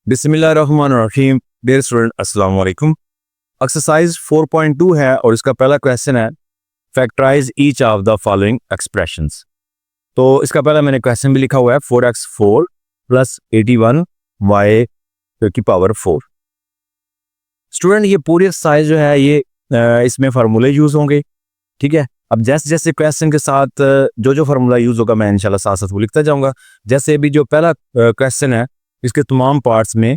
बिस्मिल्लाहिर्रहमानिर्रहीम। Dear student, अस्सलाम वालेकुम। एक्सरसाइज 4.2 है और इसका पहला क्वेश्चन है factorise each of the following expressions. तो इसका पहला मैंने क्वेश्चन भी लिखा हुआ है 4x4 प्लस 81y की पावर 4। स्टूडेंट ये पूरी एक्सरसाइज जो है ये इसमें फार्मूले यूज होंगे। ठीक है, अब जैसे जैसे क्वेश्चन के साथ जो जो फार्मूला यूज होगा मैं इंशाल्लाह साथ साथ वो लिखता जाऊंगा। जैसे अभी जो पहला क्वेश्चन है इसके तमाम पार्ट्स में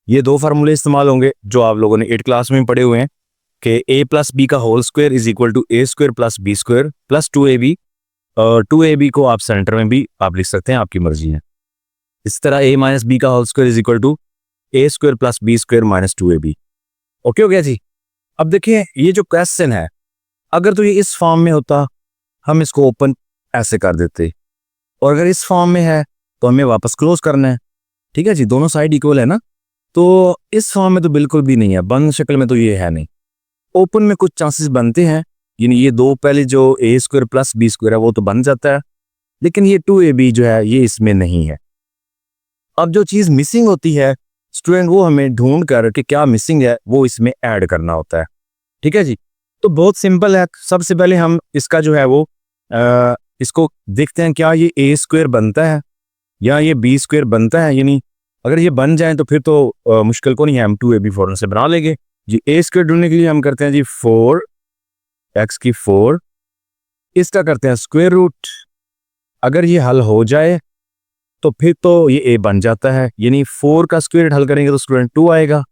ये दो फार्मूले इस्तेमाल होंगे जो आप लोगों ने 8 क्लास में पढ़े हुए हैं कि a प्लस बी का whole square is equal to a square plus b square plus 2ab। और 2ab को आप सेंटर में भी आप लिख सकते हैं, आपकी मर्जी है। इस तरह a माइनस बी का whole square is equal to a square plus b square minus 2ab। Okay हो गया जी। अब देखिए ये जो क्वेश्चन है अगर तो ये इस फॉर्म में होता हम इसको ओपन ऐसे कर देते, और अगर इस फॉर्म में है तो हमें वापस क्लोज करना है। ठीक है जी, दोनों साइड इक्वल है ना। तो इस फॉर्म में तो बिल्कुल भी नहीं है, बंद शक्ल में तो ये है नहीं। ओपन में कुछ चांसेस बनते हैं, यानी ये दो पहले जो a square plus b square है वो तो बन जाता है, लेकिन ये 2ab जो है ये इसमें नहीं है। अब जो चीज़ मिसिंग होती है स्टूडेंट वो हमें ढूंढ कर कि क्या मिसिंग है वो इसमें ऐड करना होता है। ठीक है जी, तो बहुत सिंपल है। सबसे पहले हम इसका जो है वो इसको देखते हैं क्या ये a स्क्वायर बनता है या ये बी स्क्वायर बनता है। यानी अगर ये बन जाए तो फिर तो मुश्किल को नहीं है, हम 2ab फौरन से बना लेंगे जी। a स्क्वायर ढूंढने के लिए हम करते हैं जी 4x की 4, इसका करते हैं स्क्वायर रूट। अगर ये हल हो जाए तो फिर तो ये a बन जाता है, यानी 4 का स्क्वायर हल करेंगे तो स्टूडेंट 2 आएगा,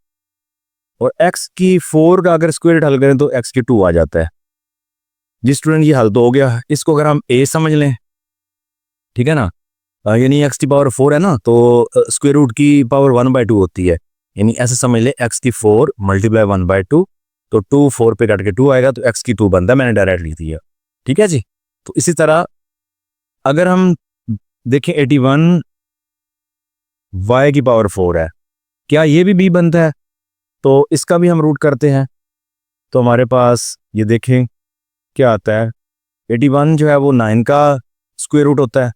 और x की 4 का अगर स्क्वायर हल करें तो x की 2 आ जाता है जी। स्टूडेंट ये हल तो हो गया। इसको अगर हम a समझ लें, ठीक है ना, यानी x की पावर 4 है ना, तो स्क्वायर रूट की पावर 1/2 होती है, यानी ऐसे समझ ले x की 4 मल्टीप्लाई 1/2, तो 2 4 पे कट के 2 आएगा तो x की 2 बनता है, मैंने डायरेक्ट लिख दिया। ठीक है जी। तो इसी तरह अगर हम देखें 81 y की पावर 4 है, क्या ये भी b बनता है? तो इसका भी हम रूट करते हैं तो हमारे पास ये देखें क्या आता है। 81 जो है वो 9 का स्क्वायर रूट होता है,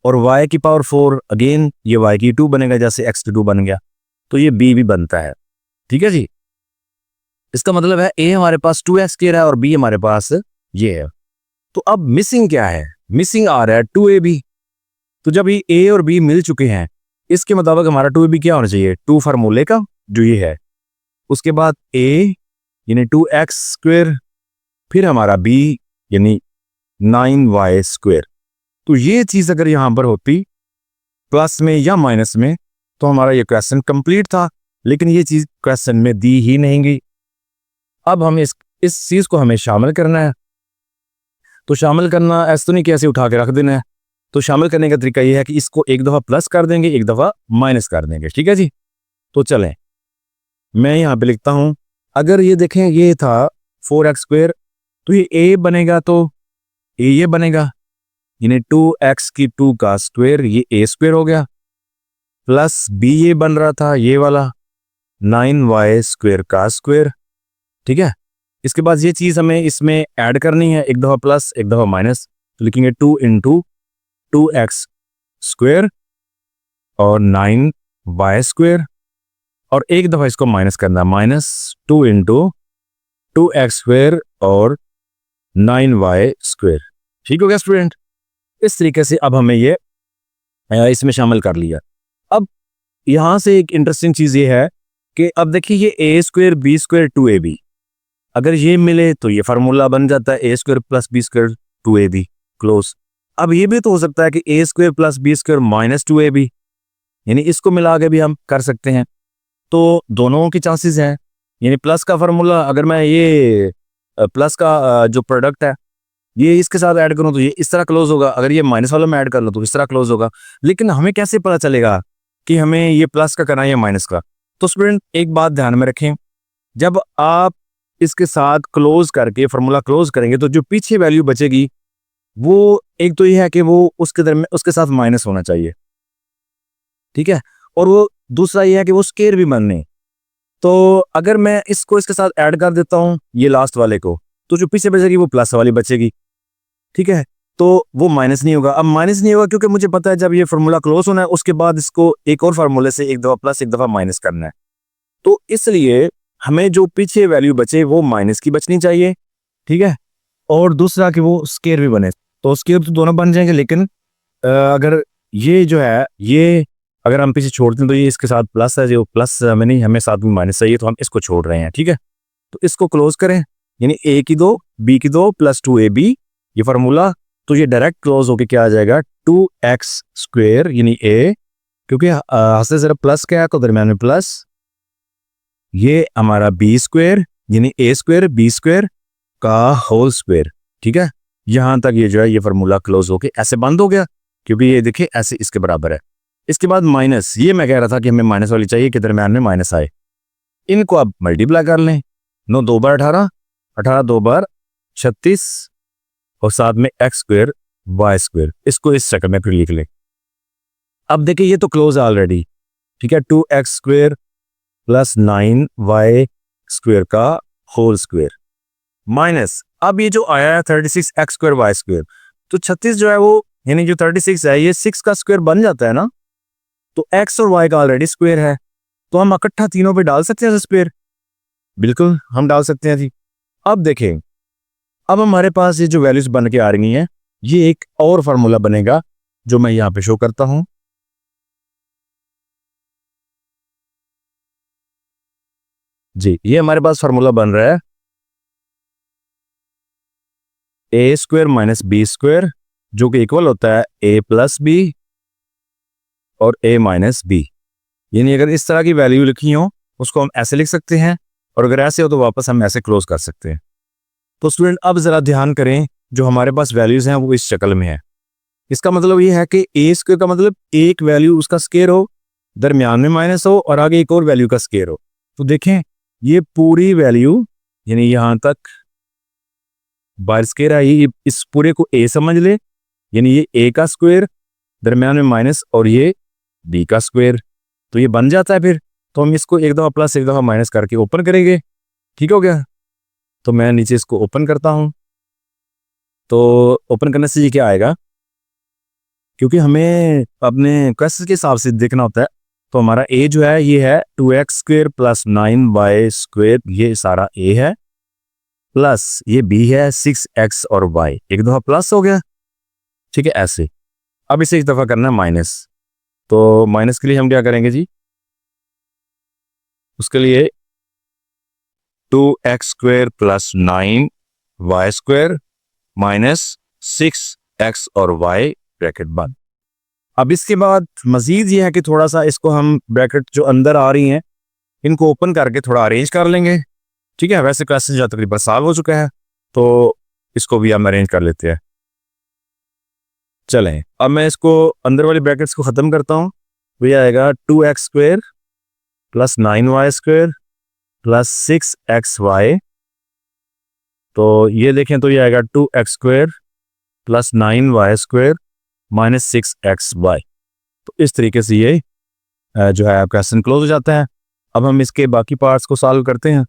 और y की पावर 4 अगेन ये y की 2 बनेगा, जैसे x की 2 बन गया, तो ये b भी बनता है। ठीक है जी, इसका मतलब है a हमारे पास 2x स्क्वायर है और b हमारे पास ये है। तो अब मिसिंग क्या है? मिसिंग आ रहा है 2ab। तो जब ये a और b मिल चुके हैं, इसके मुताबिक हमारा 2ab क्या होना चाहिए? 2 फार्मूले का जो ये है, उसके बाद a यानी 2x स्क्वायर, फिर हमारा b यानी 9y स्क्वायर। तो ये चीज अगर यहां पर होती प्लस में या माइनस में तो हमारा ये क्वेश्चन कंप्लीट था, लेकिन ये चीज क्वेश्चन में दी ही नहीं गई। अब हमें इस चीज को हमें शामिल करना है। तो शामिल करना ऐसा तो नहीं कि ऐसे उठा के रख देना है। तो शामिल करने का तरीका ये है कि इसको एक दफा प्लस कर देंगे, एक दफा माइनस कर देंगे। ठीक है जी, तो चलें मैं यहाँ पे लिखता हूं। अगर ये देखें ये था 4x स्क्वायर, तो ये a बनेगा, तो a ये बनेगा, यानी 2x की 2 का स्क्वायर ये a स्क्वायर हो गया, प्लस b ये बन रहा था ये वाला 9y स्क्वायर का स्क्वायर। ठीक है, इसके बाद ये चीज हमें इसमें ऐड करनी है, एक दफा प्लस एक दफा माइनस, तो लिखेंगे 2 इंटू 2x स्क्वायर और 9y स्क्वायर, और एक दफा इसको माइनस करना, माइनस 2 इंटू 2x स्क्वायर और 9y स्क्वायर। ठीक हो गया स्टूडेंट। इस तरीके से अब हमें ये इसमें शामिल कर लिया। अब यहां से एक इंटरेस्टिंग चीज ये है कि अब देखिए ये a square B square 2ab, अगर ये मिले तो ये फार्मूला बन जाता है a square plus b square 2ab close. अब ये भी तो हो सकता है कि a square plus b square minus 2ab, यानी इसको मिला के भी हम कर सकते हैं। तो दोनों की चांसेस हैं, यानी प्लस का फार्मूला अगर मैं ये प्लस का जो प्रोडक्ट है ये इसके साथ ऐड करूं तो ये इस तरह क्लोज होगा, अगर ये माइनस वाला में ऐड कर लो तो इस तरह क्लोज होगा। लेकिन हमें कैसे पता चलेगा कि हमें ये प्लस का करना है या माइनस का? तो स्टूडेंट एक बात ध्यान में रखें, जब आप इसके साथ क्लोज करके फार्मूला क्लोज करेंगे तो जो पीछे वैल्यू बचेगी वो एक तो ये है कि वो उसके दरमियान उसके साथ माइनस होना चाहिए। ठीक है, और वो दूसरा ये है कि वो स्क्वायर भी बनने। तो अगर मैं इसको इसके साथ ऐड कर देता हूं ये लास्ट वाले को, तो जो पीछे बचेगी वो प्लस वाली बचेगी। ठीक है, तो वो माइनस नहीं होगा। अब माइनस नहीं होगा क्योंकि मुझे पता है जब ये फार्मूला क्लोज होना है उसके बाद इसको एक और फार्मूले से एक दफ़ा प्लस एक दफ़ा माइनस करना है। तो इसलिए हमें जो पीछे वैल्यू बचे वो माइनस की बचनी चाहिए, ठीक है। और दूसरा कि वो स्केयर भी बने, तो स्केयर तो दोनों बन जाएंगे, लेकिन अगर ये जो है ये अगर हम पीछे छोड़ते हैं तो ये इसके साथ प्लस है, जो प्लस हमें नहीं, हमें साथ में माइनस चाहिए, तो हम इसको छोड़ रहे हैं, ठीक है। तो इसको क्लोज करें, यानी ए की 2 बी की 2 प्लस 2ab ये फार्मूला, तो ये डायरेक्ट क्लोज होके क्या आ जाएगा 2x स्क्वेयर यानी a, क्योंकि हंसते जरा प्लस क्या है तो दरम्यान में प्लस, ये हमारा बी स्क्वेयर यानी a स्क्वेयर बी स्क्वेयर का होल स्क्वेयर, ठीक है। यहां तक ये जो है ये फार्मूला क्लोज होके ऐसे बंद हो गया, क्योंकि ये देखिए ऐसे इसके बराबर है। इसके बाद माइनस, ये मैं कह रहा था कि हमें माइनस वाली चाहिए कि दरम्यान में माइनस आए। इनको आप मल्टीप्लाई कर लें, 9 2 बार 18, 18 2 बार 36 और साथ में एक्स स्क्वेयर वाई स्क्वेयर, इसको इस शक्ल में फिर लिख लें। अब देखिए ये तो क्लोज है ऑलरेडी, ठीक है। 2x square plus 9y square का होल स्क्वेयर माइनस, अब ये जो आया है 36x स्क्वेयर वाई स्क्वेयर, तो 36 जो है वो यानी जो 36 है ये 6 का स्क्वेयर बन जाता है ना, तो x और y का ऑलरेडी स्क्वेयर है, तो हम इकट्ठा तीनों पे डाल सकते हैं स्क्वेयर, बिल्कुल हम डाल सकते हैं जी। अब देखें, अब हमारे पास ये जो वैल्यूज बन के आ रही हैं, ये एक और फार्मूला बनेगा जो मैं यहां पे शो करता हूं। जी, ये हमारे पास फार्मूला बन रहा है ए स्क्वेयर माइनस बी स्क्वेयर, जो कि इक्वल होता है ए प्लस बी और ए माइनस बी। यानी अगर इस तरह की वैल्यू लिखी हो उसको हम ऐसे लिख सकते हैं, और अगर ऐसे हो तो वापस हम ऐसे क्लोज कर सकते हैं। तो स्टूडेंट अब जरा ध्यान करें, जो हमारे पास वैल्यूज हैं वो इस शक्ल में है। इसका मतलब ये है कि ए स्क्वेयर का मतलब एक वैल्यू उसका स्केयर हो, दरमियान में माइनस हो और आगे एक और वैल्यू का स्केयर हो। तो देखें ये पूरी वैल्यू यानी यहां तक बार स्केयर आई, ये इस पूरे को ए समझ ले, यानी ये ए का स्क्वायर दरमियान में माइनस और ये बी का स्क्वायर, तो ये बन जाता है। फिर तो हम इसको एक दफ़ा प्लस एक दफ़ा माइनस करके ओपन करेंगे, ठीक हो गया। तो मैं नीचे इसको ओपन करता हूं, तो ओपन करने से ये क्या आएगा, क्योंकि हमें अपने क्वेश्चन के हिसाब से देखना होता है, तो हमारा ए जो है ये है 2x square plus 9y square, ये सारा ए है, प्लस ये बी है 6x और y, एक दफ़ा प्लस हो गया, ठीक है ऐसे। अब इसे एक दफ़ा करना है माइनस, तो माइनस के लिए हम क्या करेंगे जी, उसके लिए 2x square plus 9y square minus 6x और y ब्रैकेट बंद। अब इसके बाद मजीद ये है कि थोड़ा सा इसको हम ब्रैकेट जो अंदर आ रही हैं इनको ओपन करके थोड़ा अरेंज कर लेंगे, ठीक है। वैसे क्वेश्चन जो तकरीबन सॉल्व हो चुका है, तो इसको भी हम अरेंज कर लेते हैं। चलें, अब मैं इसको अंदर वाली ब्रैकेट्स को ख़त्म करता हूँ, तो ये आएगा 2x square plus 9y square plus 6xy, तो ये देखें तो ये आएगा 2x square plus 9y square minus 6xy। तो इस तरीके से ये जो है क्वेश्चन क्लोज हो जाता है। अब हम इसके बाकी पार्ट्स को सॉल्व करते हैं।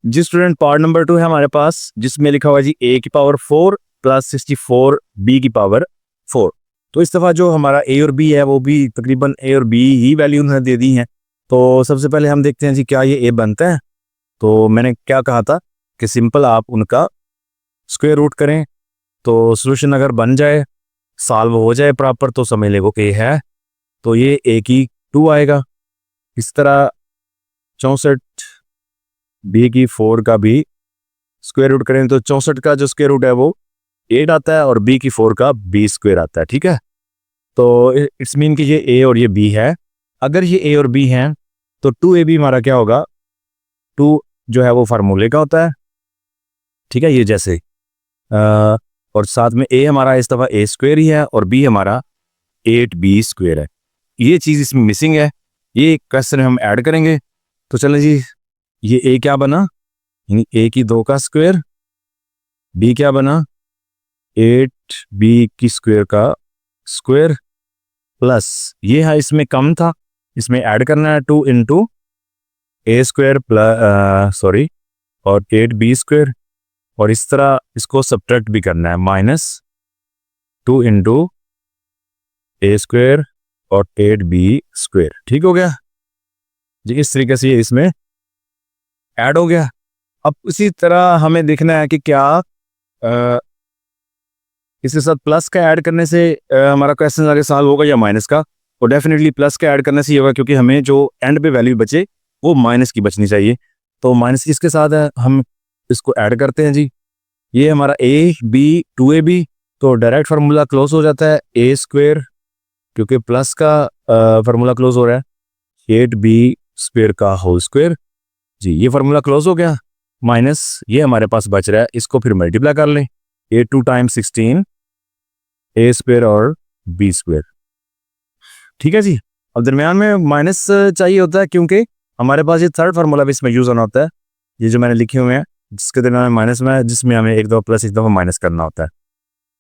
जी स्टूडेंट, पार्ट नंबर 2 है हमारे पास, जिसमें लिखा हुआ जी a की पावर 4 प्लस 64 b की पावर 4। तो इस दफ़ा जो हमारा a और b है वो भी तकरीबन a और b ही वैल्यू उन्होंने दे दी हैं। तो सबसे पहले हम देखते हैं जी क्या ये a बनता है। तो मैंने क्या कहा था कि सिंपल आप उनका स्क्वायर रूट करें, तो सोल्यूशन अगर बन जाए, सॉल्व हो जाए प्रॉपर, तो समझ ले वो a है, तो ये a की 2 आएगा। इस तरह 64 b की 4 का भी स्क्वायर रूट करें तो 64 का जो स्क्वायर रूट है वो 8 आता है और b की 4 का b स्क्वायर आता है, ठीक है। तो इट्स मीन कि ये a और ये b है। अगर ये a और b हैं तो 2ab हमारा क्या होगा, 2 जो है वो फार्मूले का होता है, ठीक है, ये जैसे और साथ में a हमारा इस दफ़ा a स्क्वायर ही है और b हमारा 8b स्क्वायर है। ये चीज़ इसमें मिसिंग है, ये क्वेश्चन हम ऐड करेंगे। तो चलें जी, ये a क्या बना, यानी a की 2 का स्क्वायर, b क्या बना 8b की स्क्वायर का स्क्वायर, प्लस ये है इसमें कम था, इसमें ऐड करना है 2 इंटू ए स्क्वायर प्लस और 8b स्क्वायर और इस तरह इसको सब्ट्रैक्ट भी करना है, -2 इंटू ए स्क्वायर और 8b²। ठीक हो गया जी, इस तरीके से ये इसमें ऐड हो गया। अब इसी तरह हमें देखना है कि क्या इसके साथ प्लस का ऐड करने से हमारा क्वेश्चन आगे सॉल्व होगा या माइनस का। और डेफिनेटली प्लस का ऐड करने से ये होगा, क्योंकि हमें जो एंड पे वैल्यू बचे वो माइनस की बचनी चाहिए। तो माइनस इसके साथ है, हम इसको ऐड करते हैं जी। ये हमारा AB 2AB, तो डायरेक्ट फार्मूला क्लोज हो जाता है, A², क्योंकि प्लस का फार्मूला क्लोज हो रहा है, 8b² का होल स्क्वायर जी। ये फार्मूला क्लोज हो गया, माइनस ये हमारे पास बच रहा है, इसको फिर मल्टीप्लाई कर लें, 8 टाइम्स 16 A² और B²। ठीक है जी। अब दरमियान में माइनस चाहिए होता है, क्योंकि हमारे पास ये थर्ड फार्मूला भी इसमें यूज होना होता है, ये जो मैंने लिखे हुए हैं जिसके दरमियान में माइनस में है, जिसमें हमें एक दफ़ा प्लस एक दफ़ा माइनस करना होता है।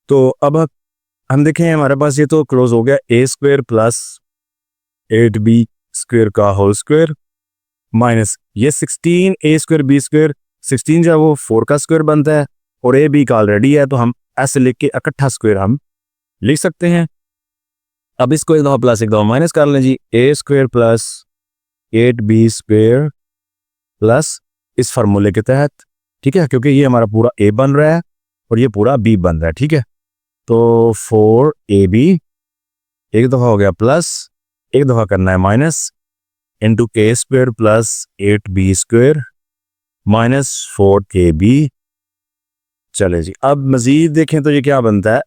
तो अब हम देखें हमारे पास ये तो क्लोज हो गया, A² प्लस 8b² का होल स्क्वायर माइनस ये 16 A² B²। 16 जो है वो 4 का स्क्वायर बनता है और AB का ऑलरेडी है, तो हम ऐसे लिख के इकट्ठा स्क्वायर हम लिख सकते हैं। अब इसको एक दफ़ा प्लस एक दफ़ा माइनस कर लें जी, A² प्लस 8b² प्लस इस फार्मूले के तहत। ठीक है, क्योंकि ये हमारा पूरा A बन रहा है और ये पूरा B बन रहा है। ठीक है, तो 4AB एक दफ़ा हो गया प्लस, एक दफ़ा करना है minus, into A² plus 8b² minus 4AB। चले जी, अब मज़ीद देखें तो ये क्या बनता है,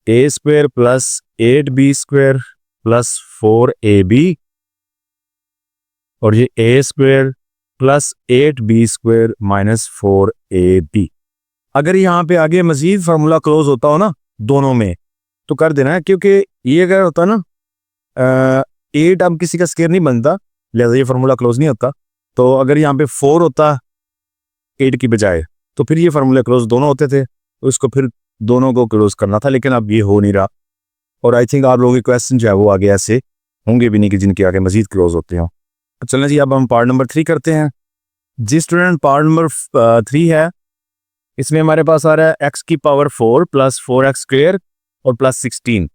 A² plus 8b² plus 4AB और ये A² plus 8b² minus 4AB। अगर यहाँ पे आगे मजीद फार्मूला क्लोज होता हो ना दोनों में, तो कर देना है, क्योंकि ये अगर होता ना 8 अब किसी का स्क्वायर नहीं बनता, लिहाजा ये फार्मूला क्लोज नहीं होता। तो अगर यहाँ पे 4 होता 8 की बजाय, तो फिर ये फार्मूला क्लोज दोनों होते थे, तो इसको फिर दोनों को क्लोज करना था, लेकिन अब ये हो नहीं रहा। और आई थिंक आप लोगों के क्वेश्चन जो है वो आगे ऐसे होंगे भी नहीं कि जिनके आगे मजीद क्लोज होते हो। तो चलें जी, अब हम पार्ट नंबर 3 करते हैं। जी स्टूडेंट, पार्ट नंबर 3 है, इसमें हमारे पास आ रहा है x⁴ प्लस 4x² और प्लस 16।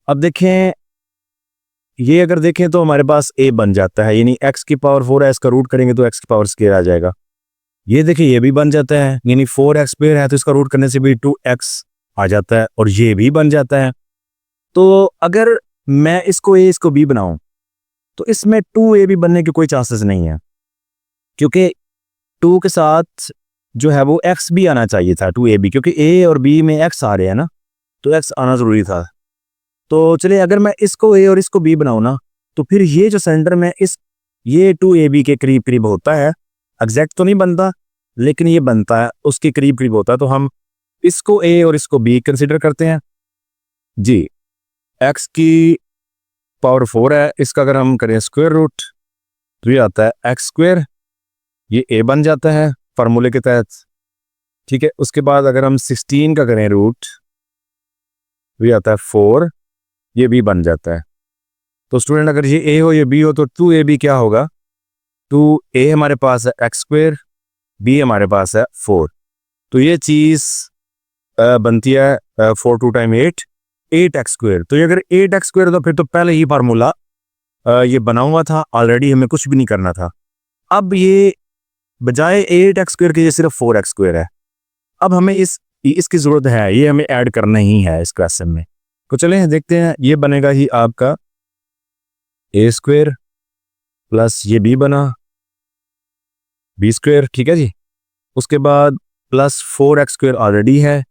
अब देखें, ये अगर देखें तो हमारे पास a बन जाता है, यानी x⁴ है, इसका रूट करेंगे तो x² आ जाएगा। ये देखिए ये भी बन जाता है, यानी 4x² है तो इसका रूट करने से भी 2x आ जाता है और ये भी बन जाता है। तो अगर मैं इसको a इसको b बनाऊं तो इसमें 2ab बनने के कोई चांसेस नहीं है, क्योंकि 2 के साथ जो है वो x भी आना चाहिए था, 2ab, क्योंकि a और b में x आ रहे हैं ना, तो x आना ज़रूरी था। तो चलिए, अगर मैं इसको a और इसको b बनाऊँ ना, तो फिर ये जो सेंटर में ये 2ab के करीब करीब होता है, एग्जैक्ट तो नहीं बनता लेकिन ये बनता है, उसके करीब करीब होता है। तो हम इसको a और इसको b कंसिडर करते हैं जी। x⁴ है, इसका अगर हम करें स्क्वायर रूट तो ये आता है x², ये a बन जाता है फार्मूले के तहत। ठीक है, उसके बाद अगर हम 16 का करें रूट तो ये आता है 4, ये b बन जाता है। तो स्टूडेंट, अगर ये a हो ये b हो तो 2ab क्या होगा, 2a हमारे पास है x², b हमारे पास है 4, तो ये चीज़ बनती है 4 2 टाइम 8x²। तो ये अगर 8x² तो फिर तो पहले ही फार्मूला ये बना हुआ था ऑलरेडी, हमें कुछ भी नहीं करना था। अब ये बजाय 8x² के ये सिर्फ 4x² है। अब हमें इसकी ज़रूरत है, ये हमें ऐड करना ही है इस क्वेश्चन में। तो चलें देखते हैं, ये बनेगा ही आपका a² प्लस ये b बना b²। ठीक है जी, उसके बाद प्लस 4x² ऑलरेडी है।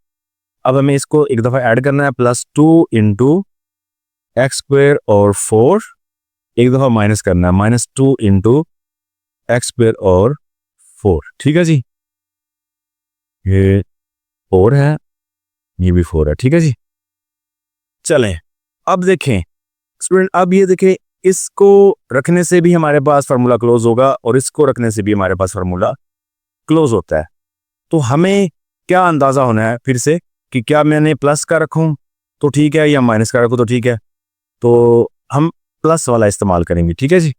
अब हमें इसको एक दफ़ा ऐड करना है, +2 इंटू x² और 4, एक दफ़ा माइनस करना है, -2 इंटू x² और 4। ठीक है जी, ये 4 है, ये भी 4 है। ठीक है जी, चलें अब देखें स्टूडेंट, अब ये देखें, इसको रखने से भी हमारे पास फार्मूला क्लोज होगा और इसको रखने से भी हमारे पास फार्मूला क्लोज होता है। तो हमें क्या अंदाज़ा होना है फिर से कि क्या मैंने प्लस का रखूं तो ठीक है या माइनस का रखूं तो ठीक है। तो हम प्लस वाला इस्तेमाल करेंगे। ठीक है जी,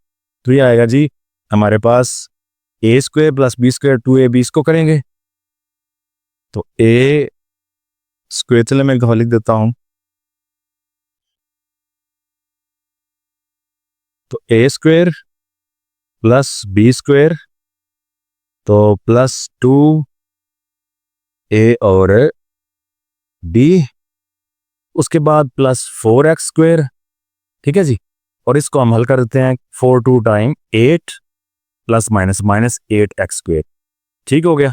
तो ये आएगा जी हमारे पास a² प्लस b² 2ab, इसको करेंगे तो ए स्क्वायर, चले मैं लिख देता हूं, तो ए स्क्वायर प्लस बी स्क्वायर, तो प्लस 2a और b, उसके बाद प्लस 4x स्क्वायर। ठीक है जी, और इसको हम हल कर देते हैं 4 2 time 8 plus minus minus 8x square. ठीक हो गया।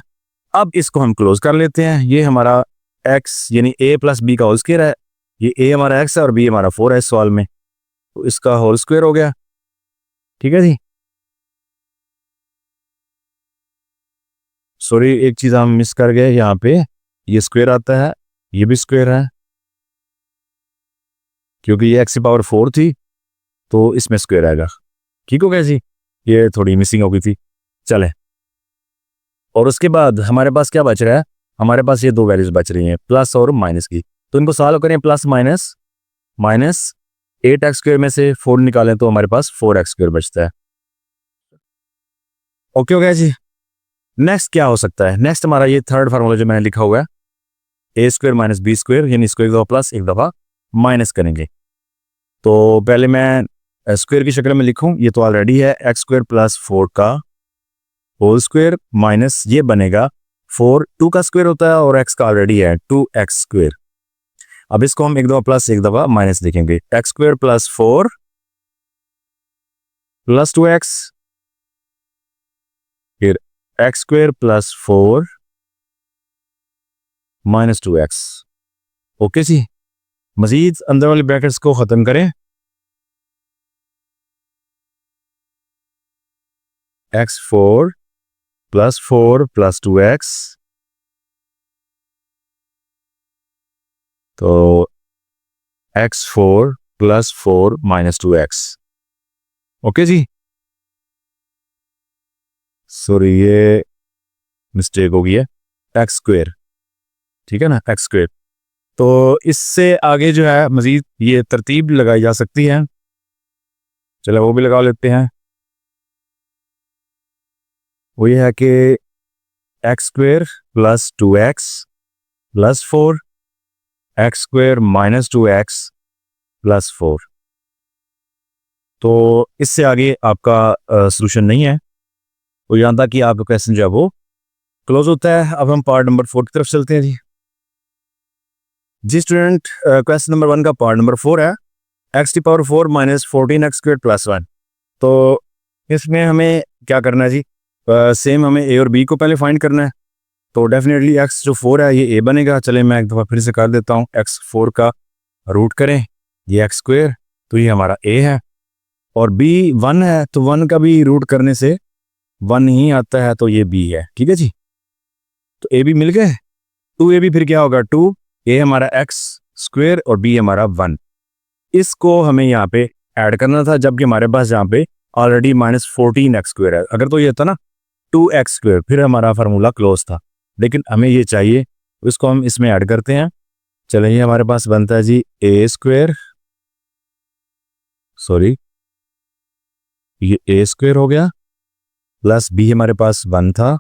अब इसको हम क्लोज कर लेते हैं। ये हमारा x यानी a प्लस बी का होल स्क्वायर है, ये a हमारा x है और b हमारा 4 है इस सवाल में, तो इसका होल स्क्वायर हो गया। ठीक है जी, सॉरी एक चीज हम मिस कर गए, यहाँ पे ये स्क्वायर आता है, ये भी स्क्वायर है, क्योंकि ये x की पावर 4 थी तो इसमें स्क्वायर आएगा। ठीक हो गया जी, ये थोड़ी मिसिंग हो गई थी। चले, और उसके बाद हमारे पास क्या बच रहा है, हमारे पास ये दो वैल्यूज बच रही हैं प्लस और माइनस की, तो इनको सॉल्व करें। Plus minus minus 8x square में से 4 निकालें तो हमारे पास 4x स्क्वायर बचता है। ओके हो गया जी। नेक्स्ट क्या हो सकता है, नेक्स्ट हमारा ये थर्ड फार्मूला जो मैंने लिखा हुआ है, ए स्क्वायर माइनस बी स्क्वायर, यानी इसको एक दफ़ा प्लस एक दफ़ा माइनस करेंगे। तो पहले मैं स्क्वायर की शक्ल में लिखूं, ये तो ऑलरेडी है x स्क्वायर प्लस 4 का होल स्क्वायर माइनस ये बनेगा 4, 2 का स्क्वायर होता है और x का ऑलरेडी है 2x स्क्वायर। अब इसको हम एक दफ़ा प्लस एक दफ़ा माइनस लिखेंगे, x square plus 4 plus 2x, फिर x square plus 4 minus 2x। Okay ji, मजीद अंदर वाले ब्रैकेट्स को खत्म करें, x4 प्लस 4 प्लस 2x, तो x4 plus 4 minus 2x। Okay ji, sorry ये मिस्टेक हो गई है, एक्स स्क्वायर, ठीक है ना, एक्स स्क्वायर। तो इससे आगे जो है मजीद ये तरतीब लगाई जा सकती है, चलो वो भी लगा लेते हैं। वो ये है कि x square plus 2x plus 4, x square minus 2x plus 4। तो इससे आगे आपका सोल्यूशन नहीं है, तो यहाँ तक कि आपका क्वेश्चन जो है वो क्लोज होता है। अब हम पार्ट नंबर 4 की तरफ चलते हैं जी स्टूडेंट, क्वेश्चन नंबर 1 का पार्ट नंबर 4 है, एक्स की power 4 minus 14x square plus 1। तो इसमें हमें क्या करना है जी, सेम हमें ए और बी को पहले फाइंड करना है। तो डेफिनेटली एक्स जो 4 है ये ए बनेगा। चले मैं एक दफ़ा फिर से कर देता हूँ, एक्स 4 का रूट करें, ये एक्स स्क्वायर, तो ये हमारा ए है, और बी 1 है तो 1 का भी रूट करने से 1 ही आता है, तो ये बी है। ठीक है जी, तो ए बी मिल गए। 2ab फिर क्या होगा, 2, ए हमारा एक्स स्क्वायर और बी हमारा 1। इसको हमें यहाँ पे ऐड करना था, जबकि हमारे पास यहाँ पे ऑलरेडी माइनस 14x स्क्वायर है। अगर तो ये था ना 2x स्क्वायर, फिर हमारा फार्मूला क्लोज था, लेकिन हमें ये चाहिए, इसको हम इसमें ऐड करते हैं। चलिए ये हमारे पास बनता है जी ए स्क्वायर, सॉरी ये ए स्क्वायर हो गया, प्लस बी हमारे पास 1 था,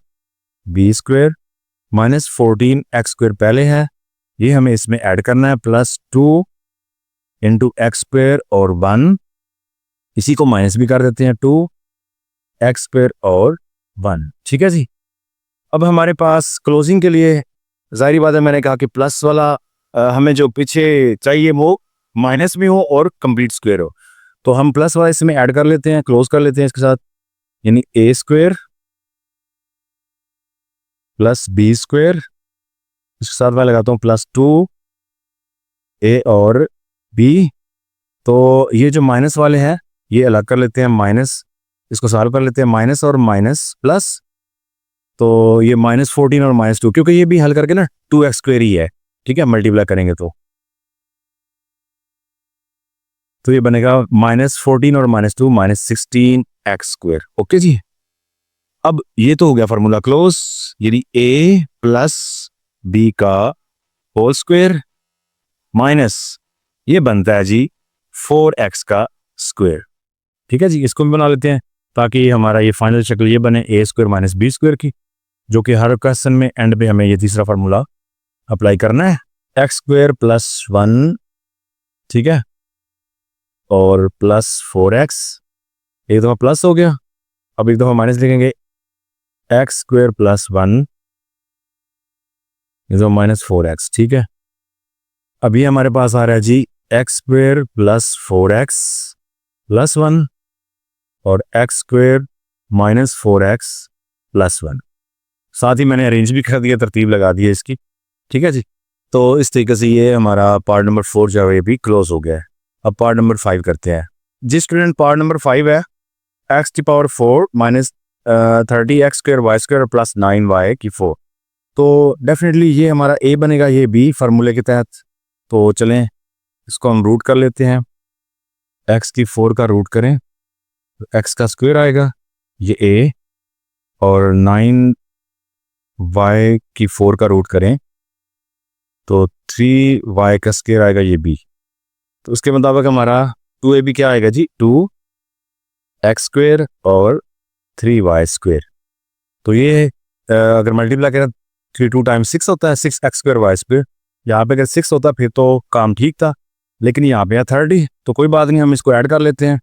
B square minus 14x square पहले है, ये हमें इसमें ऐड करना है, प्लस 2 इंटू एक्स स्क्वायर और 1, इसी को माइनस भी कर देते हैं, 2x स्क्वायर और 1। ठीक है जी, अब हमारे पास क्लोजिंग के लिए जाहिर बात है, मैंने कहा कि प्लस वाला हमें जो पीछे चाहिए वो माइनस में हो और कंप्लीट स्क्वायर हो, तो हम प्लस वाला इसमें ऐड कर लेते हैं, क्लोज कर लेते हैं इसके साथ, यानी ए स्क्वायर प्लस बी स्क्वायर, इसके साथ मैं लगाता हूँ प्लस 2a और b। तो ये जो माइनस वाले हैं ये अलग कर लेते हैं, माइनस, इसको सॉल्व कर लेते हैं, माइनस और माइनस प्लस, तो ये माइनस 14 और माइनस 2, क्योंकि ये भी हल करके ना 2x स्क्वायर ही है। ठीक है, मल्टीप्लाई करेंगे तो ये बनेगा माइनस 14 और minus 2 minus 16x square. Okay ji, अब ये तो हो गया फार्मूला क्लोज, यानी a प्लस बी का होल स्क्वायर माइनस ये बनता है जी 4x का स्क्वायर। ठीक है जी, इसको भी बना लेते हैं ताकि हमारा ये फाइनल शक्ल ये बने a square minus b square की, जो कि हर क्वेश्चन में एंड पे हमें ये तीसरा फार्मूला अप्लाई करना है, एक्स स्क्वेयर प्लस 1, ठीक है, और प्लस 4x, एक दफ़ा प्लस हो गया, अब एक दफ़ा माइनस लिखेंगे, एक्स स्क्वेयर प्लस 1, एक दफ़ा माइनस 4x, ठीक है। अभी हमारे पास आ रहा है जी X square plus 4x plus 1 और x square minus 4x plus 1। साथ ही मैंने अरेंज भी कर दिया, तरतीब लगा दी है इसकी, ठीक है जी। तो इस तरीके से ये हमारा पार्ट नंबर 4 जो है ये भी क्लोज हो गया है। अब पार्ट नंबर 5 करते हैं। जिस स्टूडेंट पार्ट नंबर 5 है, एक्स की power 4 minus 30 x square Y square plus 9 y की 4, तो डेफिनेटली ये हमारा ए बनेगा, ये बी फार्मूले के तहत। तो चलें इसको हम रूट कर लेते हैं, एक्स की 4 का रूट करें तो एक्स का स्क्वायर आएगा, ये ए, और 9 वाई की 4 का रूट करें तो 3 वाई का स्क्वायर आएगा, ये बी। तो उसके मुताबिक हमारा 2ab क्या आएगा जी, 2 एक्स स्क्वेयर और 3 वाई स्क्वेयर। तो ये अगर मल्टीप्लाई करें 3 2 टाइम्स 6 होता है, 6 एक्स स्क्वेयर वाई स्क्वेयर। यहाँ पे अगर 6 होता फिर तो काम ठीक था, लेकिन यहाँ पे है 30, तो कोई बात नहीं, हम इसको ऐड कर लेते हैं।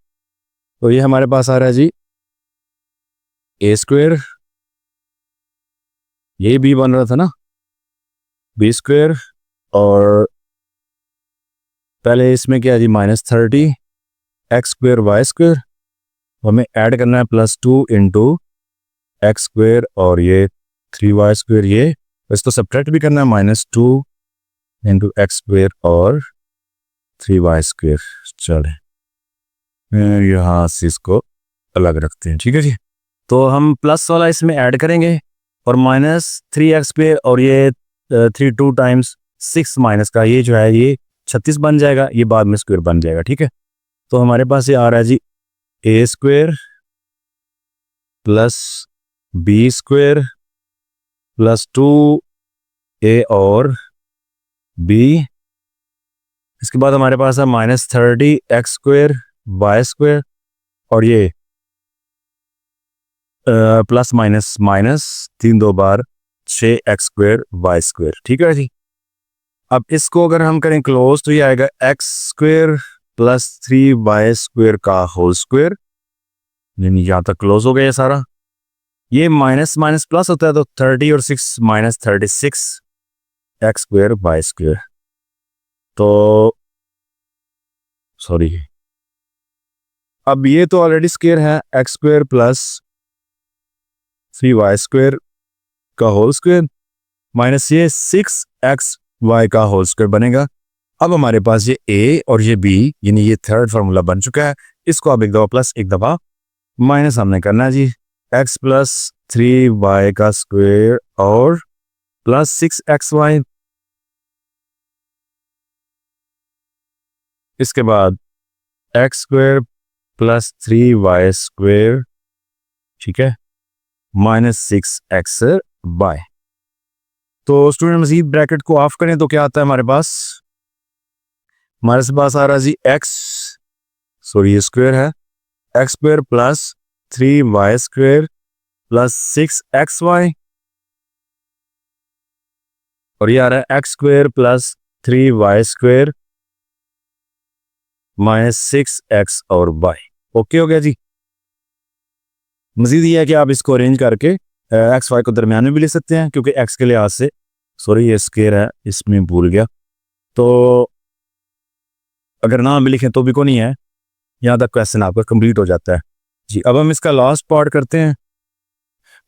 तो ये हमारे पास आ रहा है जी ए स्क्वेयर, ये बी बन रहा था ना, बी स्क्वेयर, और पहले इसमें क्या है ji minus 30 x square Y square, हमें ऐड करना है प्लस 2 इंटू एक्स स्क्वेयर और ये 3 वाई स्क्वेयर, ये इसको सब्ट्रैक्ट भी करना है, माइनस 2 इंटू एक्स स्क्वेयर और 3 वाई स्क्वेयर। चले यहाँ से इसको अलग रखते हैं, ठीक है जी। तो हम प्लस वाला इसमें ऐड करेंगे और माइनस 3 एक्स स्क्वेयर और ये 3 2 टाइम्स 6 माइनस का ये जो है ये 36 बन जाएगा, ये बाद में स्क्वेयर बन जाएगा, ठीक है। तो हमारे पास ये आ रहा है जी a square plus b square plus 2a और b। इसके बाद हमारे पास है minus 30 x square Y square और ये प्लस माइनस माइनस 3 2 बार 6 एक्स स्क्वेयर वाई स्क्वेयर, ठीक है जी। अब इसको अगर हम करें क्लोज तो ये आएगा x square plus 3 y square का होल स्क्वेयर, यानी यहाँ तक क्लोज हो गया ये सारा। ये माइनस माइनस प्लस होता है तो 30 और 6 minus 36 x square Y square. तो सॉरी, अब ये तो ऑलरेडी स्क्वेयर है, x square plus 3 y square का होल स्क्वेयर माइनस ये 6 एक्स वाई का होल स्क्वेयर बनेगा। अब हमारे पास ये ए और ये बी, यानी ये थर्ड फार्मूला बन चुका है। इसको अब एक दफ़ा प्लस एक दफ़ा माइनस हमने करना है जी, एक्स प्लस 3 वाई का स्क्वेयर और प्लस 6 एक्स वाई। इसके बाद x square plus 3 y square, ठीक है, माइनस 6 एक्स वाई। तो स्टूडेंट मजीद ब्रैकेट को ऑफ करें तो क्या आता है हमारे पास, हमारे पास आ रहा है जी एक्स, सॉरी ये स्क्वेयर है, x square plus 3 y square plus 6 x y, और ये आ रहा है x square plus 3 y square minus 6 x और वाई। ओके हो गया जी। मजीद ये है कि आप इसको अरेंज करके एक्स वाई को दरमियान में भी ले सकते हैं, क्योंकि एक्स के लिहाज से, सॉरी ये स्क्वायर है इसमें भूल गया, तो अगर नाम भी लिखें तो भी को नहीं है, यहाँ तक क्वेश्चन आपका कंप्लीट हो जाता है जी। अब हम इसका लास्ट पार्ट करते हैं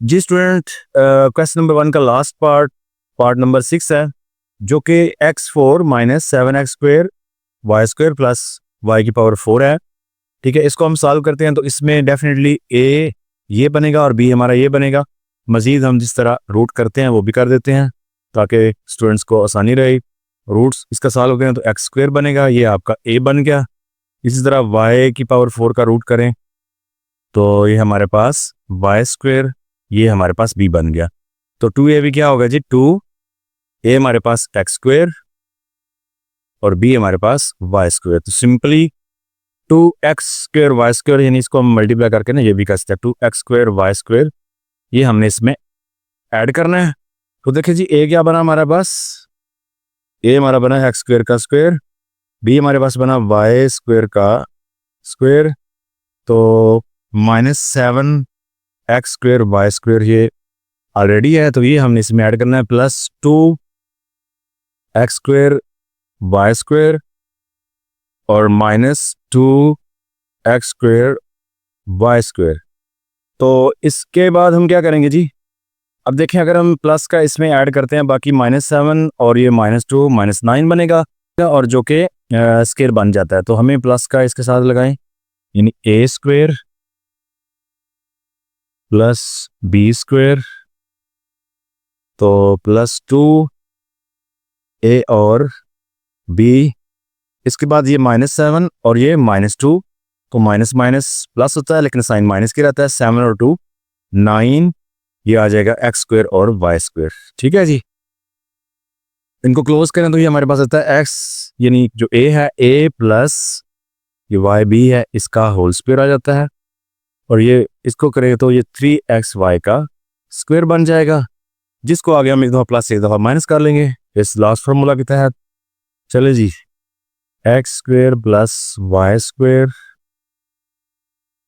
जी। स्टूडेंट क्वेश्चन नंबर 1 का लास्ट पार्ट, पार्ट नंबर 6 है, जो कि x4 minus 7 x square Y square plus y की पावर 4 है, ठीक है। इसको हम सॉल्व करते हैं तो इसमें डेफिनेटली ए ये बनेगा और बी हमारा ये बनेगा। मजीद हम जिस तरह रूट करते हैं वो भी कर देते हैं ताकि स्टूडेंट्स को आसानी रहे। रूट्स इसका सॉल्व करें तो एक्स स्क्वेयर बनेगा, ये आपका ए बन गया। इसी तरह वाई की पावर 4 का रूट करें तो ये हमारे पास वाई स्क्वेयर, ये हमारे पास बी बन गया। तो 2a भी क्या होगा जी, 2a हमारे पास एक्स स्क्वेयर और बी हमारे पास वाई स्क्वेयर। तो simply 2x square Y square, यानी इसको हम मल्टीप्लाई करके ना ये भी कर सकते हैं 2x स्क्वेयर वाई स्क्वेयर, ये हमने इसमें ऐड करना है। तो देखिए जी ए क्या बना हमारे पास ए हमारा बना एक्स स्क्वायर का स्क्वायर, बी हमारे पास बना वाई स्क्वायर का स्क्वायर, तो -7 एक्स स्क्वायर वाई स्क्वायर ये ऑलरेडी है, तो ये हमने इसमें ऐड करना है, +2 एक्स स्क्वायर वाई स्क्वायर और -2 एक्स स्क्वायर वाई स्क्वायर। तो इसके बाद हम क्या करेंगे जी, अब देखें अगर हम प्लस का इसमें ऐड करते हैं, बाकी -7 और ये -2 -9 बनेगा और जो कि स्क्वायर बन जाता है, तो हमें प्लस का इसके साथ लगाएं, यानी ए स्क्वायर प्लस बी स्क्वायर, तो +2 ए और बी, इसके बाद ये -7 और ये -2, तो माइनस माइनस प्लस होता है लेकिन साइन माइनस की रहता है, 7 और 2 9, ये आ जाएगा एक्स स्क्वायर और वाई स्क्वायर। ठीक है जी, इनको क्लोज करें तो ये हमारे पास आता है एक्स, यानी जो ए है ए प्लस ये वाई बी है, इसका होल स्क्वायर आ जाता है, और ये इसको करें तो ये 3xy का स्क्वायर बन जाएगा, जिसको आगे हम एक दफ़ा प्लस एक दफ़ा माइनस कर लेंगे इस लास्ट फार्मूला के तहत। चले जी, x square plus y square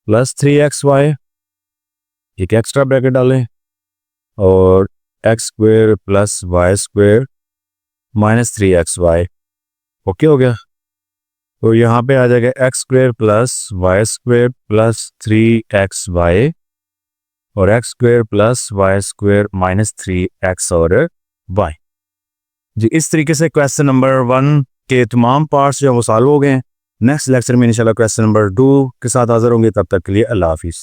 plus 3xy, एक एक्स्ट्रा ब्रैकेट डालें, और x square plus y square -3xy, okay हो गया। तो यहाँ पे आ जाएगा x square plus y square plus 3xy और x square plus y square -3x और y जी। इस तरीके से क्वेश्चन नंबर 1 के तमाम पार्ट्स जो वो सॉल्व हो गए हैं। नेक्स्ट लेक्चर में इंशाल्लाह क्वेश्चन नंबर 2 के साथ हाजिर होंगे, तब तक के लिए अल्लाह हाफिज़।